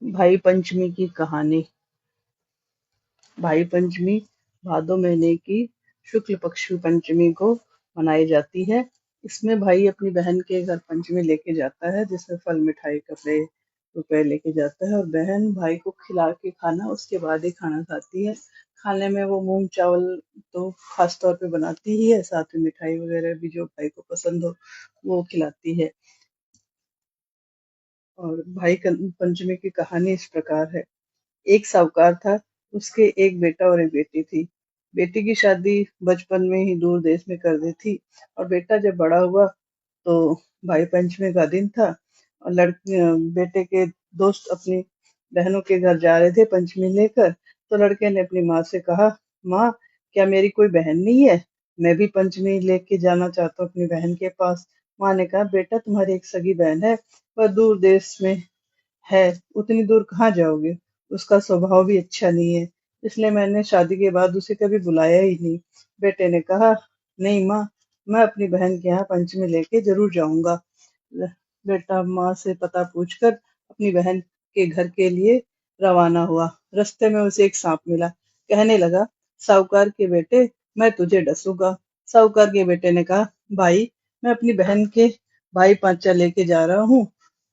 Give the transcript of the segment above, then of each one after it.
भाई पंचमी की कहानी। भाई पंचमी भादो महीने की शुक्ल पक्ष की पंचमी को मनाई जाती है। इसमें भाई अपनी बहन के घर पंचमी लेके जाता है, जिसमें फल मिठाई कपड़े रुपए लेके जाता है, और बहन भाई को खिला के खाना उसके बाद ही खाना खाती है। खाने में वो मूंग चावल तो खास तौर पे बनाती ही है, साथ में मिठाई वगैरह भी जो भाई को पसंद हो वो खिलाती है। और भाई पंचमी की कहानी इस प्रकार है। एक साहूकार था, उसके एक बेटा और एक बेटी थी। बेटी की शादी बचपन में ही दूर देश में कर दी थी, और बेटा जब बड़ा हुआ तो भाई पंचमी का दिन था, और बेटे के दोस्त अपनी बहनों के घर जा रहे थे पंचमी लेकर। तो लड़के ने अपनी माँ से कहा, माँ क्या मेरी कोई बहन नहीं है? मैं भी पंचमी लेके जाना चाहता हूँ अपनी बहन के पास। माँ ने कहा, बेटा तुम्हारी एक सगी बहन है, वह दूर देश में है, उतनी दूर कहाँ जाओगे? उसका स्वभाव भी अच्छा नहीं है, इसलिए मैंने शादी के बाद उसे कभी बुलाया ही नहीं। बेटे ने कहा, नहीं माँ, मैं अपनी बहन के यहाँ पंचमी लेके जरूर जाऊंगा। बेटा माँ से पता पूछकर अपनी बहन के घर के लिए रवाना हुआ। रास्ते में उसे एक सांप मिला। कहने लगा, साहूकार के बेटे, मैं तुझे डसूंगा। साहूकार के बेटे ने कहा, भाई मैं अपनी बहन के भाई पांचा लेके जा रहा हूँ,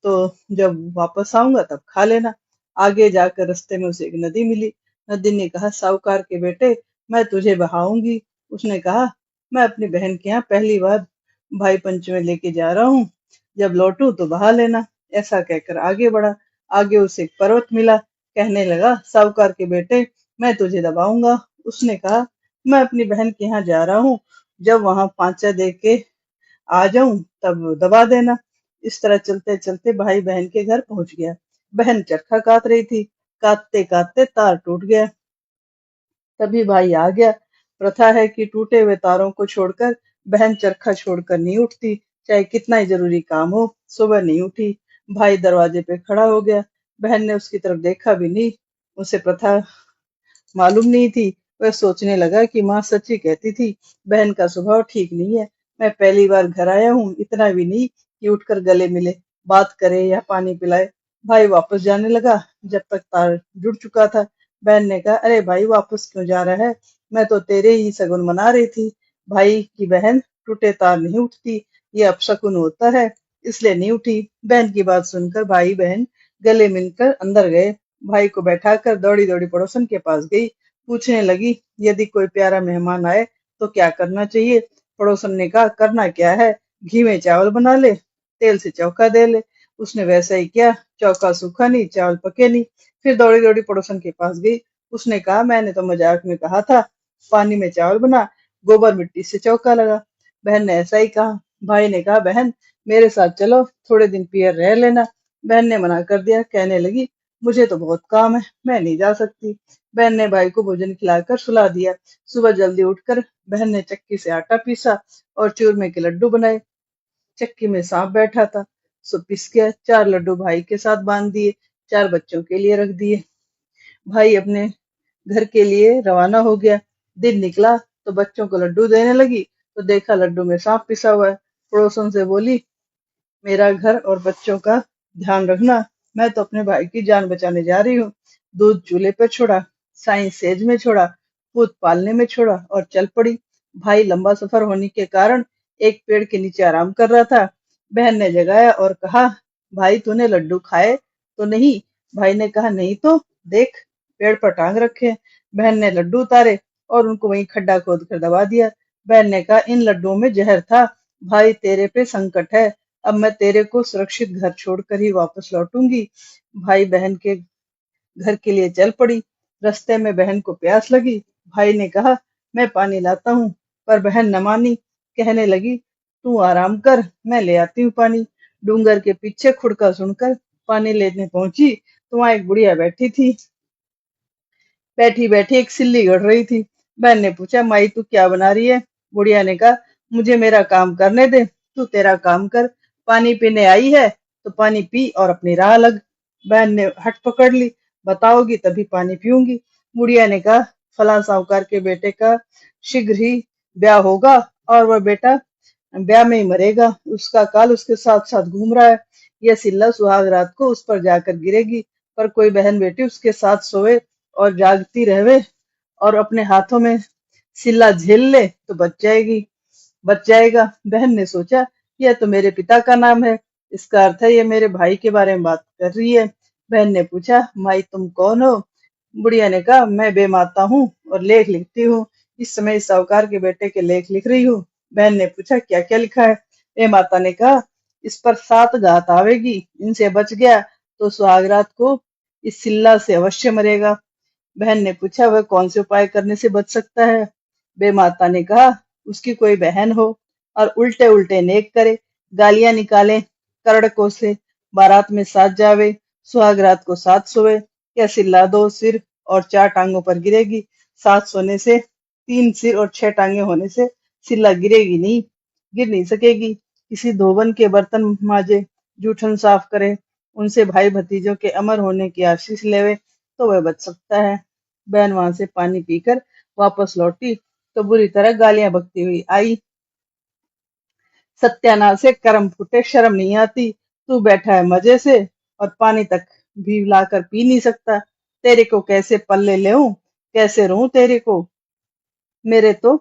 तो जब वापस आऊंगा तब खा लेना। आगे जाकर रास्ते में उसे एक नदी मिली। नदी ने कहा, साहूकार के बेटे, मैं तुझे बहाऊंगी। उसने कहा, मैं अपनी बहन के यहाँ पहली बार भाई पंचमी लेके जा रहा हूँ, जब लौटूं तो बहा लेना। ऐसा कहकर आगे बढ़ा। आगे उसे एक पर्वत मिला। कहने लगा, साहूकार के बेटे, मैं तुझे दबाऊंगा। उसने कहा, मैं अपनी बहन के यहाँ जा रहा हूँ, जब वहां पांचा दे के आ जाऊं तब दबा देना। इस तरह चलते चलते भाई बहन के घर पहुंच गया। बहन चरखा कात रही थी। काटते काटते तार टूट गया। तभी भाई आ गया। प्रथा है कि टूटे हुए तारों को छोड़कर बहन चरखा छोड़कर नहीं उठती, चाहे कितना ही जरूरी काम हो। सुबह नहीं उठी। भाई दरवाजे पे खड़ा हो गया। बहन ने उसकी तरफ देखा भी नहीं। उसे प्रथा मालूम नहीं थी। वह सोचने लगा कि माँ सच्ची कहती थी, बहन का स्वभाव ठीक नहीं है। मैं पहली बार घर आया हूँ, इतना भी नहीं कि उठकर गले मिले, बात करे या पानी पिलाए। भाई वापस जाने लगा। जब तक तार जुड़ चुका था, बहन ने कहा, अरे भाई वापस क्यों जा रहा है? मैं तो तेरे ही सगुन मना रही थी। भाई की बहन टूटे तार नहीं उठती, ये अपशकुन होता है, इसलिए नहीं उठी। बहन की बात सुनकर भाई बहन गले मिलकर अंदर गए। भाई को बैठाकर दौड़ी दौड़ी पड़ोसन के पास गई। पूछने लगी, यदि कोई प्यारा मेहमान आए तो क्या करना चाहिए? पड़ोसन ने कहा, करना क्या है, घी में चावल बना ले, तेल से चौका दे ले। उसने वैसा ही किया। चौका सूखा नहीं, चावल पके नहीं। फिर दौड़ी दौड़ी पड़ोसन के पास गई। उसने कहा, मैंने तो मजाक में कहा था, पानी में चावल बना, गोबर मिट्टी से चौका लगा। बहन ने ऐसा ही कहा। भाई ने कहा, बहन मेरे साथ चलो, थोड़े दिन पियर रह लेना। बहन ने मना कर दिया। कहने लगी, मुझे तो बहुत काम है, मैं नहीं जा सकती। बहन ने भाई को भोजन खिलाकर सुला दिया। सुबह जल्दी उठकर बहन ने चक्की से आटा पीसा और चूरमे के लड्डू बनाए। चक्की में सांप बैठा था, सो पिस गया। 4 लड्डू भाई के साथ बांध दिए, 4 बच्चों के लिए रख दिए। भाई अपने घर के लिए रवाना हो गया। दिन निकला तो बच्चों को लड्डू देने लगी, तो देखा लड्डू में सांप पिसा हुआ है। पड़ोसन से बोली, मेरा घर और बच्चों का ध्यान रखना, मैं तो अपने भाई की जान बचाने जा रही हूँ। दूध चूल्हे पर छोड़ा, साई सेज में छोड़ा, पूत पालने में छोड़ा और चल पड़ी। भाई लंबा सफर होने के कारण एक पेड़ के नीचे आराम कर रहा था। बहन ने जगाया और कहा, भाई तूने लड्डू खाए तो नहीं? भाई ने कहा, नहीं तो देख, पेड़ पर टांग रखे। बहन ने लड्डू उतारे और उनको वहीं खड्डा खोद कर दबा दिया। बहन ने कहा, इन लड्डुओं में जहर था। भाई तेरे पे संकट है, अब मैं तेरे को सुरक्षित घर छोड़कर ही वापस लौटूंगी। भाई बहन के घर के लिए चल पड़ी। रास्ते में बहन को प्यास लगी। भाई ने कहा, मैं पानी लाता हूँ, पर बहन न मानी। कहने लगी, तू आराम कर, मैं ले आती हूँ पानी। डूंगर के पीछे खुड़का सुनकर पानी लेने पहुंची तो वहां एक बुढ़िया बैठी थी। बैठी बैठी एक सिल्ली गढ़ रही थी। बहन ने पूछा, माई तू क्या बना रही है? बुढ़िया ने कहा, मुझे मेरा काम करने दे, तू तेरा काम कर। पानी पीने आई है तो पानी पी और अपनी राह लग। बहन ने हट पकड़ ली, बताओगी तभी पानी पीऊंगी। बुढ़िया ने कहा, फला साहूकार के बेटे का शीघ्र ही ब्याह होगा, और वह बेटा ब्याह में ही मरेगा। उसका काल उसके साथ साथ घूम रहा है। यह सिल्ला सुहाग रात को उस पर जाकर गिरेगी, पर कोई बहन बेटी उसके साथ सोए और जागती रहे और अपने हाथों में सिल्ला झेल ले तो बच जाएगा। बहन ने सोचा, यह तो मेरे पिता का नाम है, इसका अर्थ है ये मेरे भाई के बारे में बात कर रही है। बहन ने पूछा, माई तुम कौन हो? बुढ़िया ने कहा, मैं बेमाता हूँ और लेख लिखती हूँ। इस समय इस साहूकार के बेटे के लेख लिख रही हूँ। बहन ने पूछा, क्या क्या लिखा है? बेमाता ने कहा, इस पर 7 घात आवेगी, इनसे बच गया तो सुहागरात को इस सिल्ला से अवश्य मरेगा। बहन ने पूछा, वह कौन से उपाय करने से बच सकता है? बेमाता ने कहा, उसकी कोई बहन हो और उल्टे उल्टे नेक करे, गालियां निकाले, करड़कों से बारात में साथ जावे, सुहाग रात को साथ सोए, या सिल्ला 2 सिर और 4 टांगों पर गिरेगी। साथ सोने से 3 सिर और 6 टांगे होने से सिल्ला गिर नहीं सकेगी। किसी धोबन के बर्तन माजे, जूठन साफ करे, उनसे भाई भतीजों के अमर होने की आशीष लेवे तो वह बच सकता है। बहन वहां से पानी पीकर वापस लौटी तो बुरी तरह गालियां बकती हुई आई। सत्यानाश से कर्म फूटे, शर्म नहीं आती, तू बैठा है मजे से और पानी तक भी लाकर पी नहीं सकता। तेरे को कैसे पल्ले लेऊं, कैसे रहूं तेरे को, मेरे तो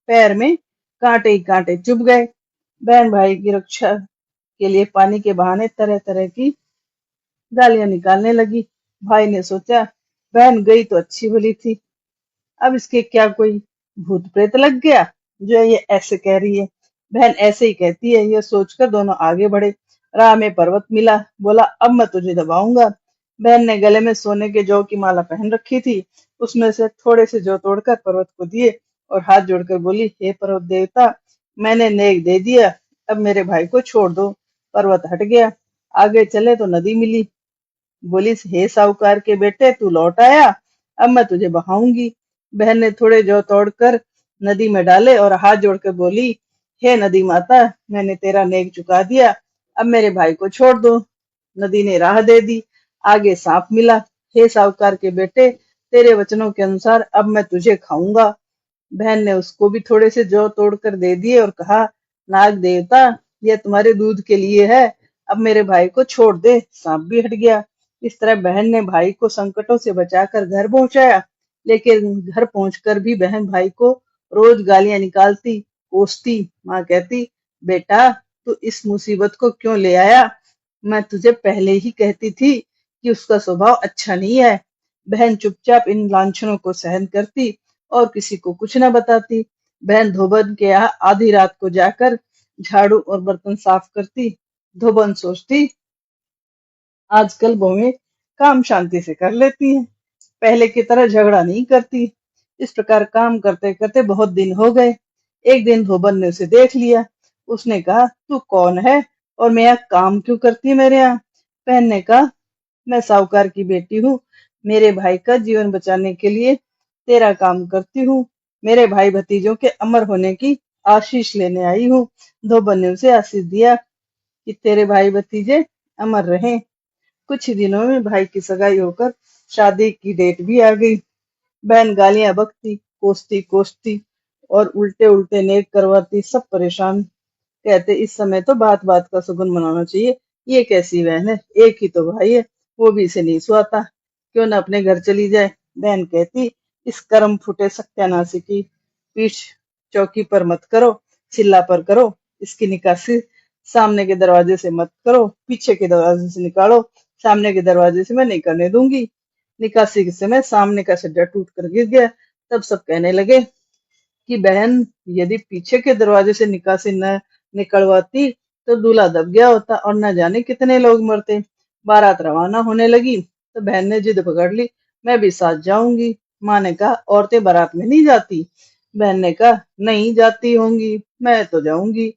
पैर में कांटे ही कांटे चुभ गए। बहन भाई की रक्षा के लिए पानी के बहाने तरह तरह की गालियां निकालने लगी। भाई ने सोचा, बहन गई तो अच्छी भली थी, अब इसके क्या कोई भूत प्रेत लग गया जो ये ऐसे कह रही है। बहन ऐसे ही कहती है, यह सोचकर दोनों आगे बढ़े। राह में पर्वत मिला, बोला, अब मैं तुझे दबाऊंगा। बहन ने गले में सोने के जौ की माला पहन रखी थी, उसमें से थोड़े से जौ तोड़कर पर्वत को दिए और हाथ जोड़कर बोली, हे पर्वत देवता, मैंने नेक दे दिया, अब मेरे भाई को छोड़ दो। पर्वत हट गया। आगे चले तो नदी मिली। बोली, हे साहूकार के बेटे, तू लौट आया, अब मैं तुझे बहाऊंगी। बहन ने थोड़े जौ तोड़कर नदी में डाले और हाथ जोड़कर बोली, हे नदी माता, मैंने तेरा नेक चुका दिया, अब मेरे भाई को छोड़ दो। नदी ने राह दे दी। आगे सांप मिला। हे साहूकार के बेटे, तेरे वचनों के अनुसार अब मैं तुझे खाऊंगा। बहन ने उसको भी थोड़े से जौ तोड़कर दे दिए और कहा, नाग देवता, यह तुम्हारे दूध के लिए है, अब मेरे भाई को छोड़ दे। सांप भी हट गया। इस तरह बहन ने भाई को संकटों से बचाकर घर पहुंचाया। लेकिन घर पहुंचकर भी बहन भाई को रोज गालियां निकालती, कोसती। माँ कहती, बेटा, तू इस मुसीबत को क्यों ले आया? मैं तुझे पहले ही कहती थी कि उसका स्वभाव अच्छा नहीं है। बहन चुपचाप इन लांछनों को सहन करती और किसी को कुछ न बताती। बहन धोबन के यहाँ आधी रात को जाकर झाड़ू और बर्तन साफ करती। धोबन सोचती, आजकल बहुएं काम शांति से कर लेती हैं, पहले की तरह झगड़ा नहीं करती। इस प्रकार काम करते करते बहुत दिन हो गए। एक दिन धोबन ने उसे देख लिया। उसने कहा, तू कौन है और मैं यहाँ काम क्यों करती है मेरे यहाँ? बहन ने कहा, मैं साहूकार की बेटी हूँ, मेरे भाई का जीवन बचाने के लिए तेरा काम करती हूँ, मेरे भाई भतीजों के अमर होने की आशीष लेने आई हूँ। धोबन ने उसे आशीष दिया कि तेरे भाई भतीजे अमर रहें। कुछ ही दिनों में भाई की सगाई होकर शादी की डेट भी आ गई। बहन गालियां बकती, कोसती कोसती और उल्टे उल्टे नेक करवाती, सब परेशान। कहते, इस समय तो बात बात का सुगुन मनाना चाहिए, ये कैसी बहन है, एक ही तो भाई है, वो भी इसे नहीं सुहाता, क्यों न अपने घर चली जाए। बहन कहती, इस कर्म फूटे सत्यानाशी की पीठ चौकी पर मत करो, चिल्ला पर करो। इसकी निकासी सामने के दरवाजे से मत करो, पीछे के दरवाजे से निकालो, सामने के दरवाजे से मैं नहीं करने दूंगी। निकासी के समय सामने का छज्जा टूट कर गिर गया। तब सब कहने लगे कि बहन, यदि पीछे के दरवाजे से निकासी न निकलवाती तो दूल्हा दब गया होता और न जाने कितने लोग मरते। बारात रवाना होने लगी तो बहन ने जिद पकड़ ली, मैं भी साथ जाऊंगी। माँ ने कहा, औरतें बारात में नहीं जाती। बहन ने कहा, नहीं जाती होंगी, मैं तो जाऊंगी।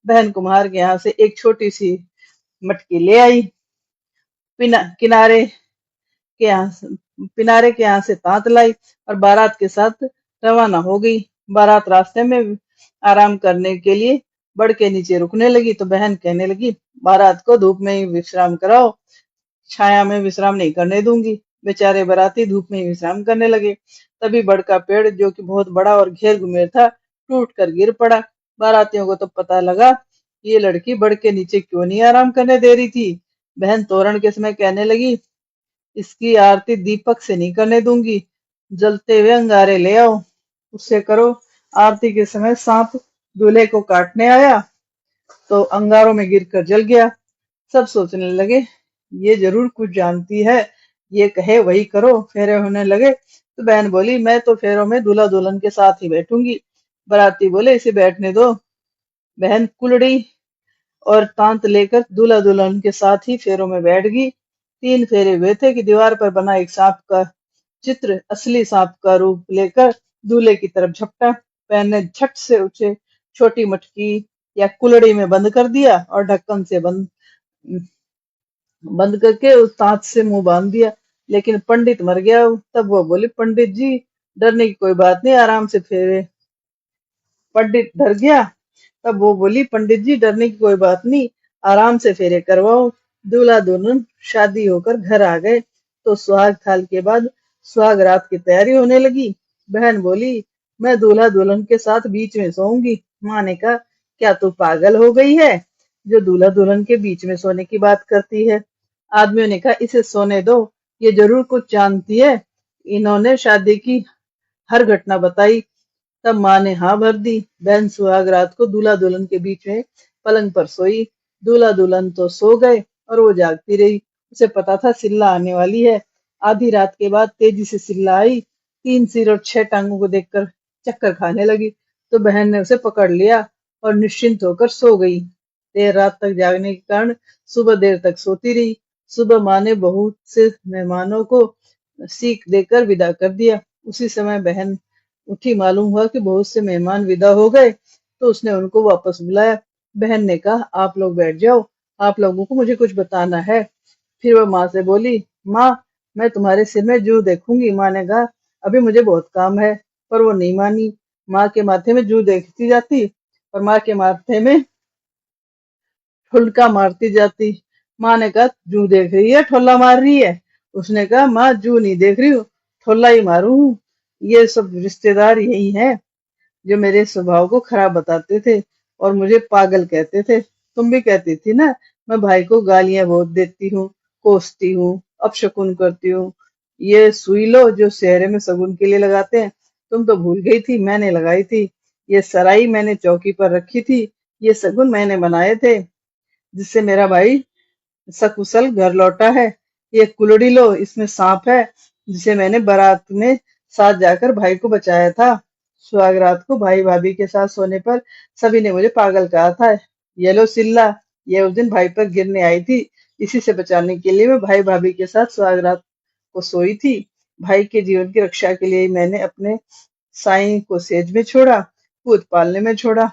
बहन कुम्हार के यहाँ से एक छोटी सी मटकी ले आई। किनारे के यहाँ पिनारे के यहाँ से तांत लाई और बारात के साथ रवाना हो गई। बारात रास्ते में आराम करने के लिए बड़ के नीचे रुकने लगी तो बहन कहने लगी, बारात को धूप में ही विश्राम कराओ, छाया में विश्राम नहीं करने दूंगी। बेचारे बाराती धूप में ही विश्राम करने लगे। तभी बड़ का पेड़, जो कि बहुत बड़ा और घेर घुमेर था, टूट कर गिर पड़ा। बारातियों को तो पता लगा, ये लड़की बड़ के नीचे क्यों नहीं आराम करने दे रही थी। बहन तोरण के समय कहने लगी, इसकी आरती दीपक से नहीं करने दूंगी, जलते हुए अंगारे ले आओ, उससे करो। आरती के समय सांप दूल्हे को काटने आया तो अंगारों में गिरकर जल गया। सब सोचने लगे ये जरूर कुछ जानती है, ये कहे वही करो। फेरे होने लगे तो बहन बोली मैं तो फेरों में दूल्हा दुल्हन के साथ ही बैठूंगी। बाराती बोले इसे बैठने दो। बहन कुलड़ी और तांत लेकर दूल्हा दुल्हन के साथ ही फेरों में बैठ गई। 3 फेरे हुए थे कि दीवार पर बना एक सांप का चित्र असली सांप का रूप लेकर दूल्हे की तरफ झपटा। बहन ने झट से उसे छोटी मटकी या कुलड़ी में बंद कर दिया और ढक्कन से बंद बंद करके उस तांत से मुंह बांध दिया। लेकिन पंडित मर गया। तब वो बोली पंडित जी डरने की कोई बात नहीं, आराम से फेरे। पंडित डर गया। तब वो बोली पंडित जी डरने की कोई बात नहीं, आराम से फेरे करवाओ। दूल्हा दुल्हन शादी होकर घर आ गए तो सुहाग थाल के बाद सुहाग रात की तैयारी होने लगी। बहन बोली मैं दूल्हा दुल्हन के साथ बीच में सोऊंगी। माँ ने कहा क्या तू पागल हो गई है जो दूल्हा दुल्हन के बीच में सोने की बात करती है। आदमियों ने कहा इसे सोने दो, ये जरूर कुछ जानती है। इन्होंने शादी की हर घटना बताई। तब माँ ने हाँ भर दी। बहन सुहाग रात को दूल्हा दुल्हन के बीच में पलंग पर सोई। दूल्हा दुल्हन तो सो गए और वो जागती रही। उसे पता था सिल्ला आने वाली है। आधी रात के बाद तेजी से सिल्ला आई। 3 सिर और 6 टांगों को देखकर चक्कर खाने लगी तो बहन ने उसे पकड़ लिया और निश्चिंत होकर सो गई। देर रात तक जागने के कारण सुबह देर तक सोती रही। सुबह माँ ने बहुत से मेहमानों को सीख देकर विदा कर दिया। उसी समय बहन उठी। मालूम हुआ कि बहुत से मेहमान विदा हो गए तो उसने उनको वापस बुलाया। बहन ने कहा आप लोग बैठ जाओ, आप लोगों को मुझे कुछ बताना है। फिर वह माँ से बोली माँ मैं तुम्हारे सिर में जूं देखूंगी। माँ ने कहा अभी मुझे बहुत काम है। पर वो नहीं मानी। माँ के माथे में जूं देखती जाती और माँ के माथे में ठुलका मारती जाती। माँ ने कहा जू देख रही है ठोला मार रही है। उसने कहा माँ जू नहीं देख रही हूँ, ठोला ही मारू हूँ। ये सब रिश्तेदार यही हैं जो मेरे स्वभाव को खराब बताते थे और मुझे पागल कहते थे। तुम भी कहती थी ना मैं भाई को गालियां बहुत देती हूँ, कोसती हूँ, अपशकुन करती हूँ। ये सुई लो जो सेहरे में शगुन के लिए लगाते हैं, तुम तो भूल गई थी मैंने लगाई थी। ये सराई मैंने चौकी पर रखी थी, ये शगुन मैंने बनाए थे जिससे मेरा भाई सकुशल घर लौटा है। ये कुलड़ी लो इसमें सांप है जिसे मैंने बारात में साथ जाकर भाई को बचाया था। सुहाग रात को भाई भाभी के साथ सोने पर सभी ने मुझे पागल कहा था। ये लो सिल्ला, ये उस दिन भाई पर गिरने आई थी, इसी से बचाने के लिए मैं भाई भाभी के साथ सुहाग रात को सोई थी। भाई के जीवन की रक्षा के लिए ही मैंने अपने साईं को सेज में छोड़ा, पूत पालने में छोड़ा,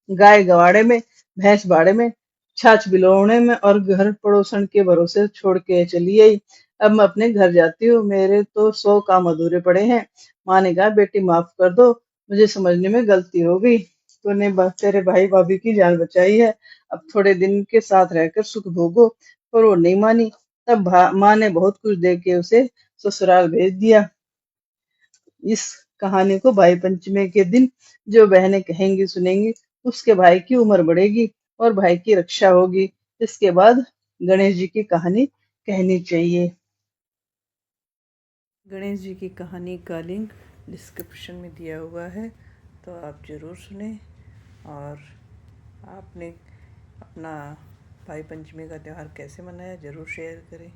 गाय गवाड़े में, भैंस बाड़े में, छाछ बिलोने में और घर पड़ोसन के भरोसे छोड़ के चली आई। अब मैं अपने घर जाती हूँ, मेरे तो 100 काम अधूरे पड़े हैं। माँ ने कहा बेटी माफ कर दो, मुझे समझने में गलती हो गई। तूने तेरे भाई भाभी की जान बचाई है, अब थोड़े दिन के साथ रहकर सुख भोगो। पर वो नहीं मानी। तब माँ ने बहुत कुछ दे के उसे ससुराल भेज दिया। इस कहानी को भाई पंचमी के दिन जो बहनें कहेंगी सुनेंगी उसके भाई की उम्र बढ़ेगी और भाई की रक्षा होगी। इसके बाद गणेश जी की कहानी कहनी चाहिए। गणेश जी की कहानी का लिंक डिस्क्रिप्शन में दिया हुआ है, तो आप ज़रूर सुने। और आपने अपना भाई पंचमी का त्यौहार कैसे मनाया ज़रूर शेयर करें।